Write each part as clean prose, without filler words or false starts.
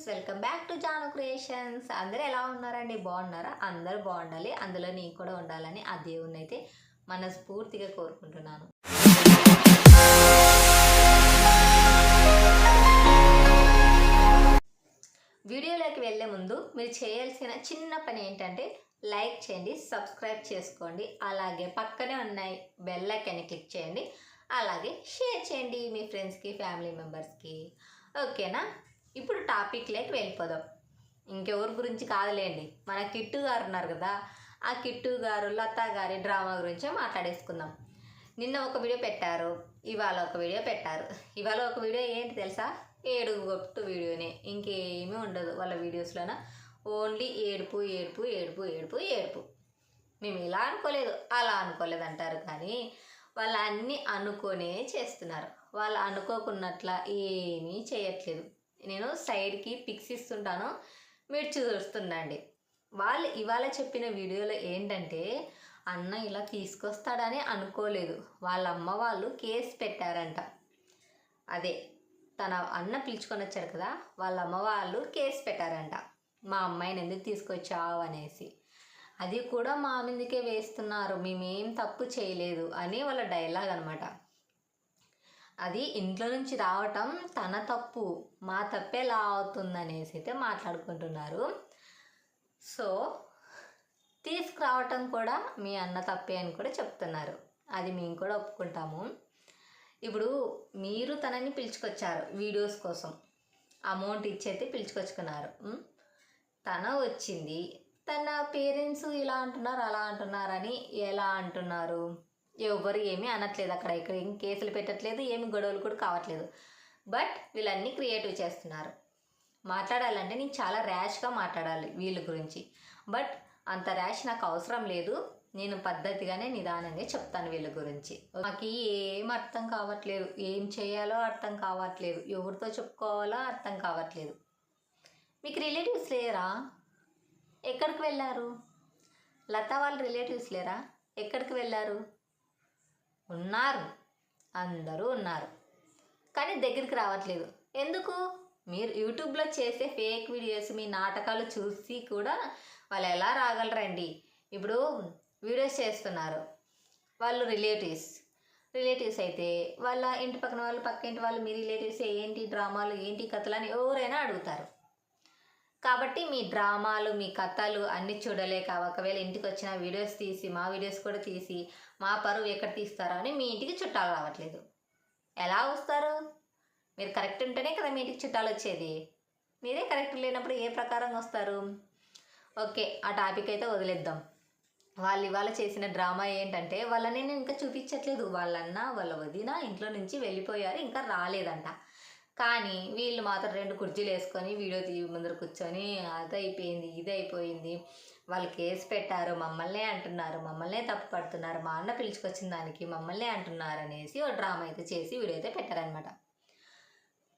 Friends, welcome back to Janu creations. అందరూ ఎలా ఉన్నారండి? బాగున్నారా? అందరూ బాగుండాలి, అందులో నేను కూడా ఉండాలని ఆ దేవుణ్ణి అయితే మనస్ఫూర్తిగా కోరుకుంటున్నాను. వీడియోలోకి వెళ్ళే ముందు మీరు చేయాల్సిన చిన్న పని ఏంటంటే లైక్ చేయండి, సబ్స్క్రైబ్ చేసుకోండి, అలాగే పక్కనే ఉన్నాయి బెల్ ఐకాన్ని క్లిక్ చేయండి, అలాగే షేర్ చేయండి మీ ఫ్రెండ్స్కి, ఫ్యామిలీ మెంబర్స్కి. ఓకేనా? ఇప్పుడు టాపిక్లోకి వెళ్ళిపోదాం. ఇంకెవరి గురించి కాదులేండి, మన కిట్టు గారు ఉన్నారు కదా, ఆ కిట్టు గారు లతా గారి డ్రామా గురించే మాట్లాడేసుకుందాం. నిన్న ఒక వీడియో పెట్టారు, ఇవాళ ఒక వీడియో పెట్టారు. ఇవాళ ఒక వీడియో ఏంటి తెలుసా? ఏడుగొట్టు వీడియోనే, ఇంకేమీ ఉండదు వాళ్ళ వీడియోస్లోన. ఓన్లీ ఏడుపు ఏడుపు ఏడుపు ఏడుపు ఏడుపు. మేము ఇలా అనుకోలేదు, అలా అనుకోలేదు అంటారు, కానీ వాళ్ళు అన్నీ అనుకోనే చేస్తున్నారు. వాళ్ళు అనుకోకున్నట్ల ఏమీ చేయట్లేదు. నేను సైడ్కి పిక్స్ ఇస్తుంటాను, మీరు చూస్తుండండి. వాళ్ళు ఇవాళ చెప్పిన వీడియోలో ఏంటంటే అన్న ఇలా తీసుకొస్తాడని అనుకోలేదు. వాళ్ళ అమ్మ వాళ్ళు కేసు పెట్టారంట. అదే తన అన్న పిలుచుకొని వచ్చారు కదా, వాళ్ళ అమ్మ వాళ్ళు కేసు పెట్టారంట, మా అమ్మాయిని ఎందుకు తీసుకొచ్చావు అనేసి. అది కూడా మా మీదకే వేస్తున్నారు, మేమేం తప్పు చేయలేదు అని వాళ్ళ డైలాగ్ అనమాట. అది ఇంట్లో నుంచి రావటం తన తప్పు, మా తప్పే ఎలా అవుతుందనేసి అయితే మాట్లాడుకుంటున్నారు. సో తీసుకురావటం కూడా మీ అన్న తప్పే అని కూడా చెప్తున్నారు. అది మేము కూడా ఒప్పుకుంటాము. ఇప్పుడు మీరు తనని పిలుచుకొచ్చారు వీడియోస్ కోసం, అమౌంట్ ఇచ్చైతే పిలుచుకొచ్చుకున్నారు. తన వచ్చింది, తన పేరెంట్స్ ఇలా అంటున్నారు అలా అంటున్నారని ఎలా అంటున్నారు? ఎవరు ఏమీ అనట్లేదు, అక్కడ ఇక్కడ ఏం కేసులు పెట్టట్లేదు, ఏమి గొడవలు కూడా కావట్లేదు. బట్ వీళ్ళన్నీ క్రియేటివ్ చేస్తున్నారు. మాట్లాడాలంటే నేను చాలా ర్యాష్గా మాట్లాడాలి వీళ్ళ గురించి, బట్ అంత ర్యాష్ నాకు అవసరం లేదు. నేను పద్ధతిగానే నిదానంగా చెప్తాను వీళ్ళ గురించి. నాకు ఏం అర్థం కావట్లేదు, ఏం చేయాలో అర్థం కావట్లేదు, ఎవరితో చెప్పుకోవాలో అర్థం కావట్లేదు. మీకు రిలేటివ్స్ లేరా? ఎక్కడికి వెళ్ళారు? లతా వాళ్ళ రిలేటివ్స్ లేరా? ఎక్కడికి వెళ్ళారు? ఉన్నారు, అందరూ ఉన్నారు, కానీ దగ్గరికి రావట్లేదు. ఎందుకు? మీరు యూట్యూబ్లో చేసే ఫేక్ వీడియోస్, మీ నాటకాలు చూసి కూడా వాళ్ళు ఎలా రాగలరండి? ఇప్పుడు వీడియోస్ చేస్తున్నారు వాళ్ళు రిలేటివ్స్ అయితే వాళ్ళ ఇంటి పక్కన వాళ్ళు, పక్క ఇంటి వాళ్ళు, మీ రిలేటివ్స్ ఏంటి డ్రామాలు, ఏంటి కథలు అని ఎవరైనా అడుగుతారు. కాబట్టి మీ డ్రామాలు, మీ కథలు అన్నీ చూడలేక ఒకవేళ ఇంటికి వచ్చిన వీడియోస్ తీసి, మా వీడియోస్ కూడా తీసి మా పరువు ఎక్కడ తీస్తారో అని మీ ఇంటికి చుట్టాలు రావట్లేదు. ఎలా వస్తారు? మీరు కరెక్ట్ ఉంటేనే కదా మీ ఇంటికి చుట్టాలు వచ్చేది. మీరే కరెక్ట్ లేనప్పుడు ఏ ప్రకారంగా వస్తారు? ఓకే, ఆ టాపిక్ అయితే వదిలేద్దాం. వాళ్ళు ఇవాళ చేసిన డ్రామా ఏంటంటే వాళ్ళని నేను ఇంకా చూపించట్లేదు. వాళ్ళన్న వాళ్ళ వదిన ఇంట్లో నుంచి వెళ్ళిపోయారు, ఇంకా రాలేదంట. కానీ వీళ్ళు మాత్రం 2 కుర్చీలు వేసుకొని వీడియో ముందర కూర్చొని అది అయిపోయింది, ఇది అయిపోయింది, వాళ్ళు కేసు పెట్టారు, మమ్మల్నే అంటున్నారు, మమ్మల్నే తప్పు పడుతున్నారు, మా అన్న పిలుచుకొచ్చిన దానికి మమ్మల్నే అంటున్నారు అనేసి ఒక డ్రామా అయితే చేసి వీడియో అయితే పెట్టారనమాట.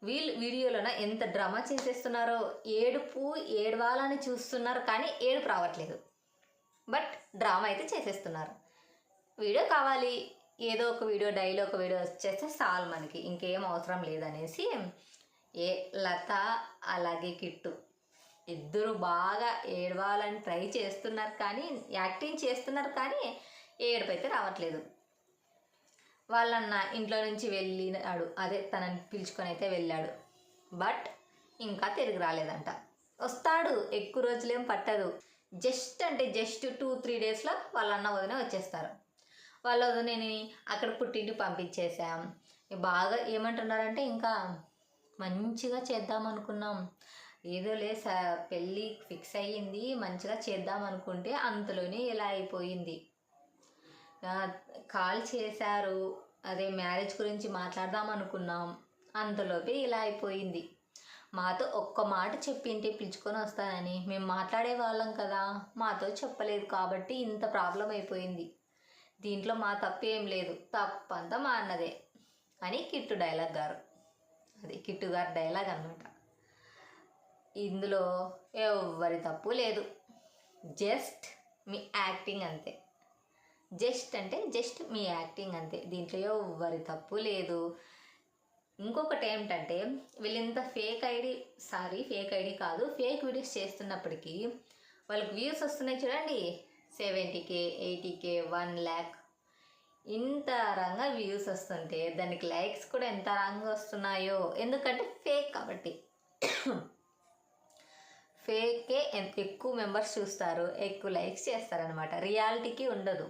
వీళ్ళు వీడియోలోన ఎంత డ్రామా చేసేస్తున్నారో, ఏడవాలని చూస్తున్నారు కానీ ఏడుపు రావట్లేదు, బట్ డ్రామా అయితే చేసేస్తున్నారు. వీడియో కావాలి, ఏదో ఒక వీడియో, డైలీ ఒక వీడియో వచ్చేస్తే చాలు మనకి, ఇంకేం అవసరం లేదనేసి లత అలాగే కిట్టు ఇద్దరు బాగా ఏడవాలని ట్రై చేస్తున్నారు, కానీ యాక్టింగ్ చేస్తున్నారు, కానీ ఏడుపు అయితే రావట్లేదు. వాళ్ళన్న ఇంట్లో నుంచి వెళ్ళినాడు, అదే తనని పిలుచుకొని అయితే వెళ్ళాడు, బట్ ఇంకా తిరిగి రాలేదంట. వస్తాడు, ఎక్కువ రోజులేం పట్టదు, జస్ట్ 2-3 డేస్లో వాళ్ళన్న వదిన వచ్చేస్తారు. వాళ్ళ వదినని అక్కడ పుట్టింటికి పంపించేసాం. బాగా ఏమంటున్నారంటే ఇంకా మంచిగా చేద్దాం అనుకున్నాం, ఏదోలే పెళ్ళి ఫిక్స్ అయ్యింది, మంచిగా చేద్దాం అనుకుంటే అంతలోనే ఇలా అయిపోయింది. కాల్ చేశారు, అదే మ్యారేజ్ గురించి మాట్లాడదాం అనుకున్నాం, అంతలోపే ఇలా అయిపోయింది. మాతో ఒక్క మాట చెప్పింటే పిలుచుకొని వస్తానని మేము మాట్లాడే వాళ్ళం కదా, మాతో చెప్పలేదు కాబట్టి ఇంత ప్రాబ్లం అయిపోయింది. దీంట్లో మా తప్పు ఏం లేదు, తప్పంతా మా అన్నదే అని కిట్టు గారు డైలాగ్ అనమాట. ఇందులో ఎవరి తప్పు లేదు, జస్ట్ మీ యాక్టింగ్ అంతే. జస్ట్ మీ యాక్టింగ్ అంతే, దీంట్లో ఎవరి తప్పు లేదు. ఇంకొకటి ఏమిటంటే వీళ్ళంత ఫేక్ ఐడి కాదు, ఫేక్ వీడియోస్ చేస్తున్నప్పటికీ వాళ్ళకి వ్యూస్ వస్తున్నాయి చూడండి, 70K 80K 1 lakh ఇంత రంగా వ్యూస్ వస్తుంటే దానికి లైక్స్ కూడా ఎంత రంగా వస్తున్నాయో, ఎందుకంటే ఫేక్ కాబట్టి. ఫేకే ఎక్కువ మెంబర్స్ చూస్తారు, ఎక్కువ లైక్స్ చేస్తారనమాట. రియాలిటీకి ఉండదు,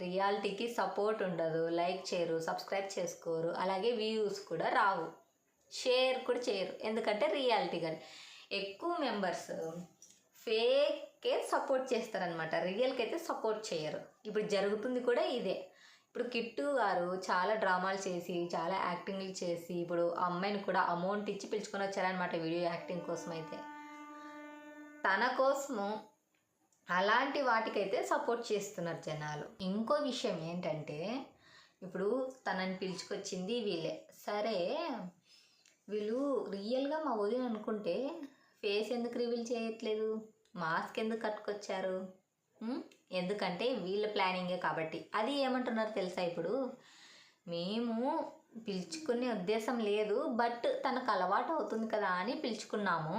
రియాలిటీకి సపోర్ట్ ఉండదు, లైక్ చేయరు, సబ్స్క్రైబ్ చేసుకోరు, అలాగే వ్యూస్ కూడా రావు, షేర్ కూడా చేయరు. ఎందుకంటే రియాలిటీ కానీ ఎక్కువ మెంబర్స్ ఫేక్కే సపోర్ట్ చేస్తారనమాట, రియల్కి అయితే సపోర్ట్ చేయరు. ఇప్పుడు జరుగుతుంది కూడా ఇదే. ఇప్పుడు కిట్టు గారు చాలా డ్రామాలు చేసి, చాలా యాక్టింగ్లు చేసి, ఇప్పుడు అమ్మాయిని కూడా అమౌంట్ ఇచ్చి పిలుచుకొని వచ్చారనమాట వీడియో యాక్టింగ్ కోసం. అయితే తన కోసము అలాంటి వాటికైతే సపోర్ట్ చేస్తున్నారు జనాలు. ఇంకో విషయం ఏంటంటే ఇప్పుడు తనని పిలుచుకొచ్చింది వీళ్ళే. సరే వీళ్ళు రియల్గా మా వదిన అనుకుంటే ఫేస్ ఎందుకు రివీల్ చేయట్లేదు, మాస్క్ ఎందుకు కట్టుకొచ్చారు? ఎందుకంటే వీళ్ళ ప్లానింగే కాబట్టి. అది ఏమంటున్నారు తెలుసా, ఇప్పుడు మేము పిలుచుకునే ఉద్దేశం లేదు, బట్ తనకు అలవాటు అవుతుంది కదా అని పిలుచుకున్నాము.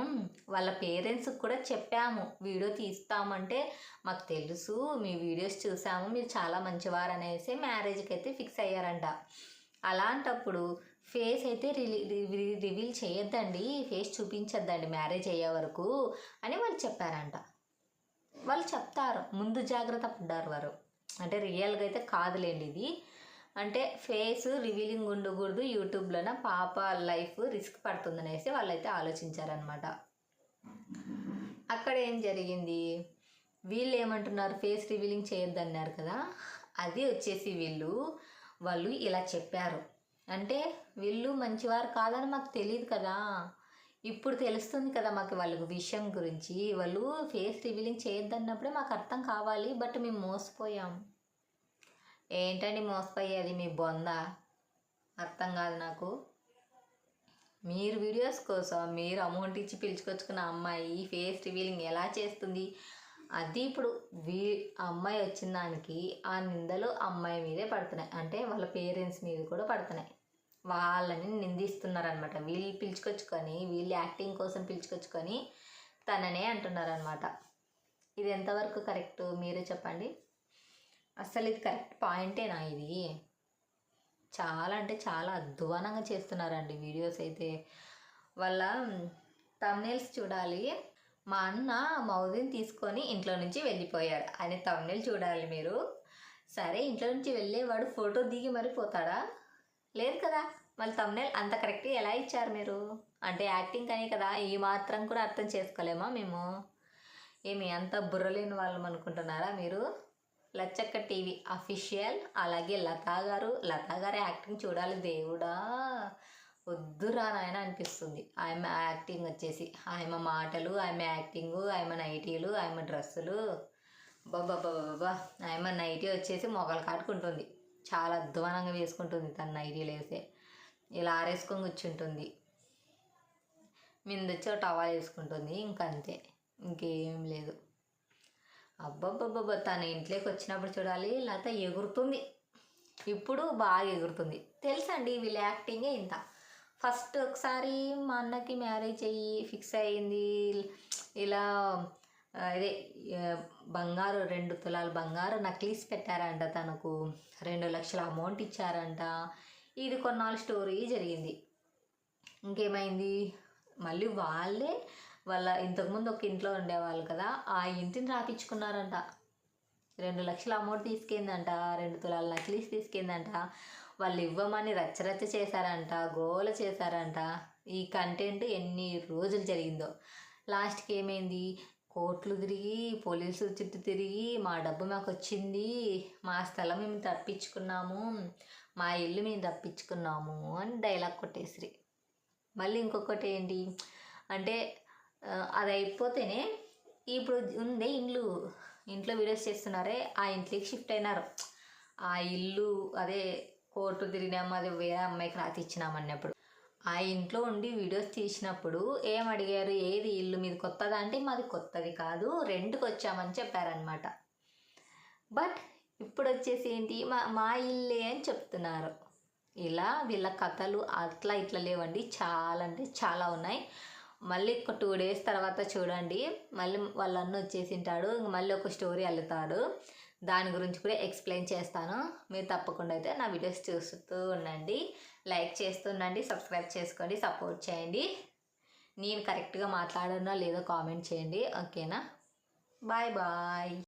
వాళ్ళ పేరెంట్స్కి కూడా చెప్పాము వీడియో తీస్తామంటే, మాకు తెలుసు మీ వీడియోస్ చూసాము, మీరు చాలా మంచివారు అనేసి మ్యారేజ్కి అయితే ఫిక్స్ అయ్యారంట. అలాంటప్పుడు ఫేస్ అయితే రివీల్ చేయొద్దండి, ఫేస్ చూపించొద్దండి మ్యారేజ్ అయ్యే వరకు అని వాళ్ళు చెప్పారంట. వాళ్ళు చెప్తారు, ముందు జాగ్రత్త పడ్డారు వారు. అంటే రియల్గా అయితే కాదులేండి ఇది, అంటే ఫేస్ రివీలింగ్ ఉండకూడదు యూట్యూబ్లోన, పాప లైఫ్ రిస్క్ పడుతుందనేసి వాళ్ళైతే ఆలోచించారనమాట. అక్కడ ఏం జరిగింది, వీళ్ళు ఏమంటున్నారు, ఫేస్ రివీలింగ్ చేయొద్దన్నారు కదా, అది వచ్చేసి వాళ్ళు ఇలా చెప్పారు. అంటే వీళ్ళు మంచివారు కాదని మాకు తెలియదు కదా, ఇప్పుడు తెలుస్తుంది కదా మాకు వాళ్ళ విషయం గురించి. వాళ్ళు ఫేస్ రివీలింగ్ చేయొద్దన్నప్పుడే మాకు అర్థం కావాలి, బట్ మేము మోసపోయాం. ఏంటండి మోసపోయేది, మీ బొంద అర్థం కాదు నాకు. మీరు వీడియోస్ కోసం మీరు అమౌంట్ ఇచ్చి పిలుచుకొచ్చుకున్న అమ్మాయి ఫేస్ రివీలింగ్ ఎలా చేస్తుంది? అది ఇప్పుడు అమ్మాయి వచ్చిన దానికి ఆ నిందలు అమ్మాయి మీదే పడుతున్నాయి, అంటే వాళ్ళ పేరెంట్స్ మీద కూడా పడుతున్నాయి. వాళ్ళని నిందిస్తున్నారనమాట. వీళ్ళు పిలుచుకొచ్చుకొని, వీళ్ళు యాక్టింగ్ కోసం పిలుచుకొచ్చుకొని తననే అంటున్నారనమాట. ఇది ఎంతవరకు కరెక్ట్ మీరే చెప్పండి. అసలు ఇది కరెక్ట్ పాయింటేనా? ఇది చాలా అంటే చాలా అధ్వానంగా చేస్తున్నారండి వీడియోస్ అయితే. వాళ్ళ థంబ్నెయిల్స్ చూడాలి, మా అన్న మౌదిని తీసుకొని ఇంట్లో నుంచి వెళ్ళిపోయాడు అని థంబ్నెయిల్ చూడాలి మీరు. సరే ఇంట్లో నుంచి వెళ్ళేవాడు ఫోటో దిగి మరిపోతాడా? లేదు కదా. మళ్ళీ థంబ్నెయిల్ అంత కరెక్ట్గా ఎలా ఇచ్చారు మీరు? అంటే యాక్టింగ్ అనే కదా, ఈ మాత్రం కూడా అర్థం చేసుకోలేమా మేము? ఏమి అంత బుర్రలేని వాళ్ళం అనుకుంటున్నారా మీరు? లచ్చక్క టీవీ అఫీషియల్, అలాగే లతా గారి యాక్టింగ్ చూడాలి దేవుడా, వద్దురా నాయన అనిపిస్తుంది. ఆమె యాక్టింగ్ వచ్చేసి, ఆమె మాటలు, ఆమె యాక్టింగు, ఆమె నైటీలు, ఆమె డ్రెస్సులు, బాబా ఆమె నైటీ వచ్చేసి మొగలు కాటుకుంటుంది, చాలా అధ్వానంగా వేసుకుంటుంది. తన నైటీలు వేసే ఇలా ఆరేసుకొని కూర్చుంటుంది, మిందొచ్చి ఒక టవల్ వేసుకుంటుంది, ఇంకంతే, ఇంకేం లేదు. అబ్బబ్బబ్బబ్బ తన ఇంట్లోకి వచ్చినప్పుడు చూడాలి, లత ఎగురుతుంది, ఇప్పుడు బాగా ఎగురుతుంది. తెలుసండి వీళ్ళ యాక్టింగే ఇంత. ఫస్ట్ ఒకసారి మా అన్నకి మ్యారేజ్ అయ్యి ఫిక్స్ అయ్యింది, ఇలా అదే బంగారు 2 తులాల బంగారు నక్లీస్ పెట్టారంట, తనకు 2 లక్షల అమౌంట్ ఇచ్చారంట. ఇది కొన్నాళ్ళు స్టోరీ జరిగింది. ఇంకేమైంది, మళ్ళీ వాళ్ళ ఇంతకుముందు ఒక ఇంట్లో ఉండేవాళ్ళు కదా, ఆ ఇంటిని రాపించుకున్నారంట. 2 లక్షల అమౌంట్ తీసుకెళ్ళిందంట, 2 తులాల నక్లీస్ తీసుకెళ్ళిందంట. వాళ్ళు ఇవ్వమని రచ్చరచ్చ చేశారంట, గోల చేశారంట. ఈ కంటెంట్ ఎన్ని రోజులు జరిగిందో. లాస్ట్కి ఏమైంది, కోర్టులు తిరిగి, పోలీసులు చుట్టూ తిరిగి, మా డబ్బు మాకు వచ్చింది, మా స్థలం మేము తప్పించుకున్నాము, మా ఇల్లు మేము తప్పించుకున్నాము అని డైలాగ్ కొట్టేసిరి. మళ్ళీ ఇంకొకటి ఏంటి అంటే, అది అయిపోతేనే ఇప్పుడు ఉందే ఇంట్లో వీడియోస్ చేస్తున్నారే, ఆ ఇంట్లోకి షిఫ్ట్ అయినారు. ఆ ఇల్లు అదే కోర్టు తిరిగినాము, అది వేరే అమ్మాయికి రాసి ఇచ్చినామన్నప్పుడు ఆ ఇంట్లో ఉండి వీడియోస్ తీసినప్పుడు ఏం అడిగారు, ఏది ఇల్లు మీది కొత్తదా అంటే మాది కొత్తది కాదు, రెంట్కి వచ్చామని చెప్పారనమాట. బట్ ఇప్పుడు వచ్చేసి ఏంటి, మా ఇల్లే అని చెప్తున్నారు. ఇలా వీళ్ళ కథలు అట్లా ఇట్లా లేవండి, చాలా అంటే చాలా ఉన్నాయి. మళ్ళీ ఒక 2 days తర్వాత చూడండి, మళ్ళీ వాళ్ళ అన్న వచ్చేసింటాడు, ఇంక మళ్ళీ ఒక స్టోరీ అల్లుతాడు. దాని గురించి కూడా ఎక్స్ప్లెయిన్ చేస్తాను. మీరు తప్పకుండా అయితే నా వీడియోస్ చూస్తూ ఉండండి, లైక్ చేస్తుండండి, సబ్స్క్రైబ్ చేసుకోండి, సపోర్ట్ చేయండి. నేను కరెక్ట్గా మాట్లాడనా లేదో కామెంట్ చేయండి. ఓకేనా? Bye bye.